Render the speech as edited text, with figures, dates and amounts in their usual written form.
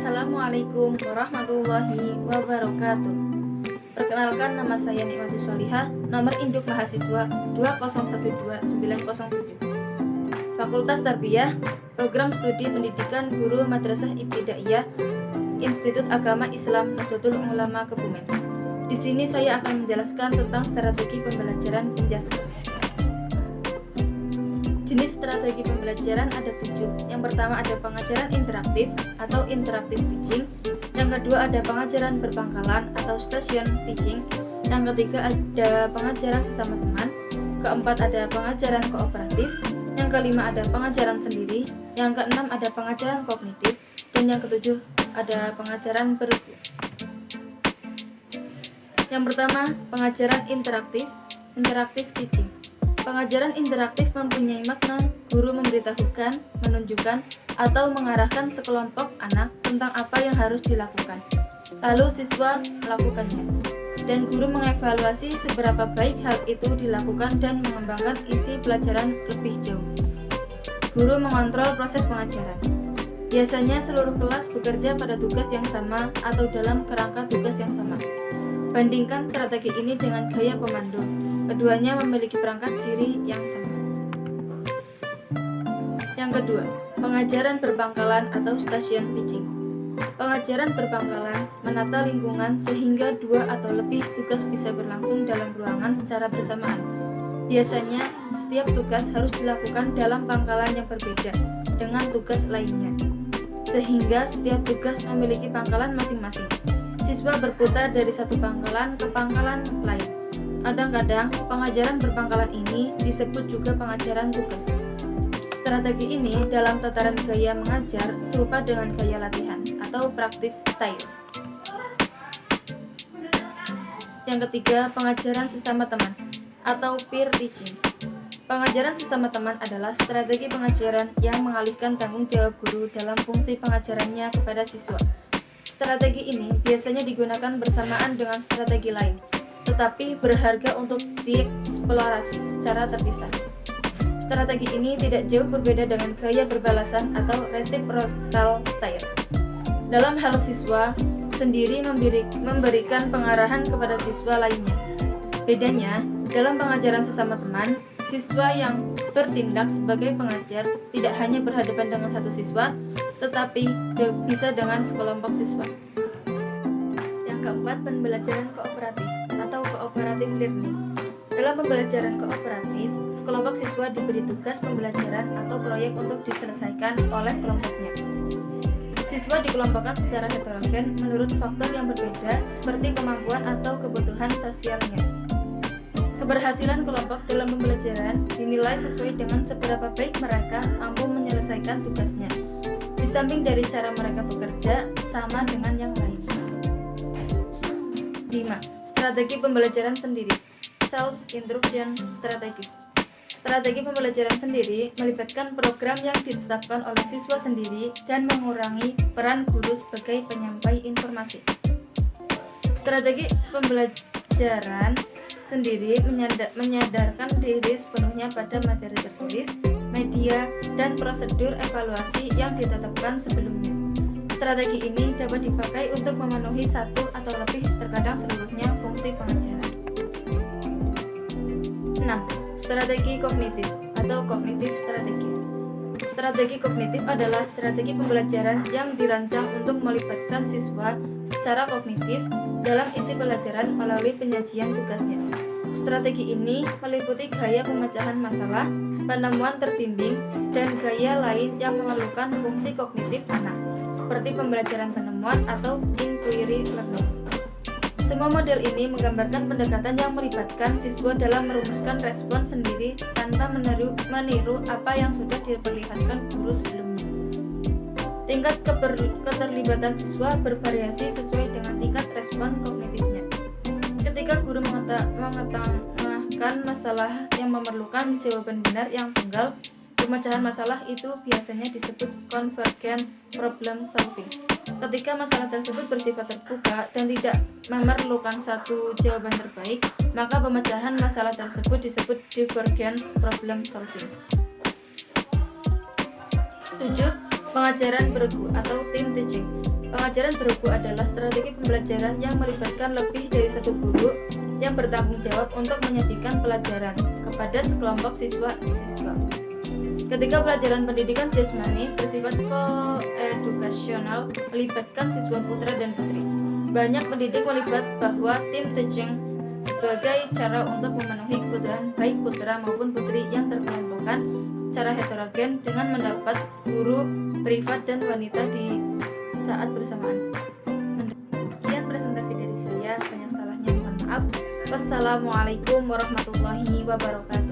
Assalamualaikum warahmatullahi wabarakatuh. Perkenalkan, nama saya Nikmatus Sholihah, nomor induk mahasiswa 2012907. Fakultas Tarbiyah, Program Studi Pendidikan Guru Madrasah Ibtidaiyah, Institut Agama Islam Nahdlatul Ulama Kebumen. Di sini saya akan menjelaskan tentang strategi pembelajaran Penjaskes. Jenis strategi pembelajaran ada 7. Yang pertama ada pengajaran interaktif atau interactive teaching. Yang kedua ada pengajaran berpangkalan atau station teaching. Yang ketiga ada pengajaran sesama teman. Keempat ada pengajaran kooperatif. Yang kelima ada pengajaran sendiri. Yang keenam ada pengajaran kognitif. Dan yang ketujuh ada pengajaran bergu. Yang pertama, pengajaran interaktif, interactive teaching. Pengajaran interaktif mempunyai makna guru memberitahukan, menunjukkan, atau mengarahkan sekelompok anak tentang apa yang harus dilakukan. Lalu siswa melakukannya, dan guru mengevaluasi seberapa baik hal itu dilakukan dan mengembangkan isi pelajaran lebih jauh. Guru mengontrol proses pengajaran. Biasanya seluruh kelas bekerja pada tugas yang sama atau dalam kerangka tugas yang sama. Bandingkan strategi ini dengan gaya komando. Keduanya memiliki perangkat ciri yang sama. Yang kedua, pengajaran berpangkalan atau station teaching. Pengajaran berpangkalan menata lingkungan sehingga 2 atau lebih tugas bisa berlangsung dalam ruangan secara bersamaan. Biasanya, setiap tugas harus dilakukan dalam pangkalan yang berbeda dengan tugas lainnya, sehingga setiap tugas memiliki pangkalan masing-masing. Siswa berputar dari satu pangkalan ke pangkalan lain. Kadang-kadang, pengajaran berpangkalan ini disebut juga pengajaran tugas. Strategi ini dalam tataran gaya mengajar serupa dengan gaya latihan atau practice style. Yang ketiga, pengajaran sesama teman atau peer teaching. Pengajaran sesama teman adalah strategi pengajaran yang mengalihkan tanggung jawab guru dalam fungsi pengajarannya kepada siswa. Strategi ini biasanya digunakan bersamaan dengan strategi lain, tetapi berharga untuk dieksplorasi secara terpisah. Strategi ini tidak jauh berbeda dengan gaya berbalasan atau reciprocal style. Dalam hal siswa sendiri memberikan pengarahan kepada siswa lainnya. Bedanya, dalam pengajaran sesama teman, siswa yang bertindak sebagai pengajar tidak hanya berhadapan dengan satu siswa, tetapi bisa dengan sekelompok siswa. Yang keempat, pembelajaran kooperatif atau cooperative learning. Dalam pembelajaran kooperatif, sekelompok siswa diberi tugas pembelajaran atau proyek untuk diselesaikan oleh kelompoknya. Siswa dikelompokkan secara heterogen menurut faktor yang berbeda seperti kemampuan atau kebutuhan sosialnya. Keberhasilan kelompok dalam pembelajaran dinilai sesuai dengan seberapa baik mereka mampu menyelesaikan tugasnya. Di samping dari cara mereka bekerja sama dengan yang lain. 5. Strategi pembelajaran sendiri, self-instruction strategies. Strategi pembelajaran sendiri melibatkan program yang ditetapkan oleh siswa sendiri dan mengurangi peran guru sebagai penyampai informasi. Strategi pembelajaran sendiri menyadarkan diri sepenuhnya pada materi tertulis, media, dan prosedur evaluasi yang ditetapkan sebelumnya. Strategi ini dapat dipakai untuk memenuhi satu atau lebih, terkadang seluruhnya, fungsi pengajaran. 6. Strategi kognitif atau cognitive strategies. Strategi kognitif adalah strategi pembelajaran yang dirancang untuk melibatkan siswa secara kognitif dalam isi pelajaran melalui penyajian tugasnya. Strategi ini meliputi gaya pemecahan masalah, penemuan terbimbing, dan gaya lain yang memerlukan fungsi kognitif anak, seperti pembelajaran penemuan atau inquiry learning. Semua model ini menggambarkan pendekatan yang melibatkan siswa dalam merumuskan respon sendiri tanpa meniru apa yang sudah diperlihatkan guru sebelumnya. Tingkat keterlibatan siswa bervariasi sesuai dengan tingkat respon kognitifnya. Ketika guru mengetengahkan masalah yang memerlukan jawaban benar yang tunggal, pemecahan masalah itu biasanya disebut convergent problem solving. Ketika masalah tersebut bersifat terbuka dan tidak memerlukan satu jawaban terbaik, maka pemecahan masalah tersebut disebut divergent problem solving. 7. Pengajaran bergu atau team teaching. Pengajaran bergu adalah strategi pembelajaran yang melibatkan lebih dari satu guru yang bertanggung jawab untuk menyajikan pelajaran kepada sekelompok siswa-siswa. Ketika pelajaran pendidikan jasmani bersifat koedukasional melibatkan siswa putra dan putri, banyak pendidik melibat bahwa tim teaching sebagai cara untuk memenuhi kebutuhan baik putra maupun putri yang terkelompokkan secara heterogen dengan mendapat guru privat dan wanita di saat bersamaan. Sekian presentasi dari saya, banyak salahnya mohon maaf. Wassalamualaikum warahmatullahi wabarakatuh.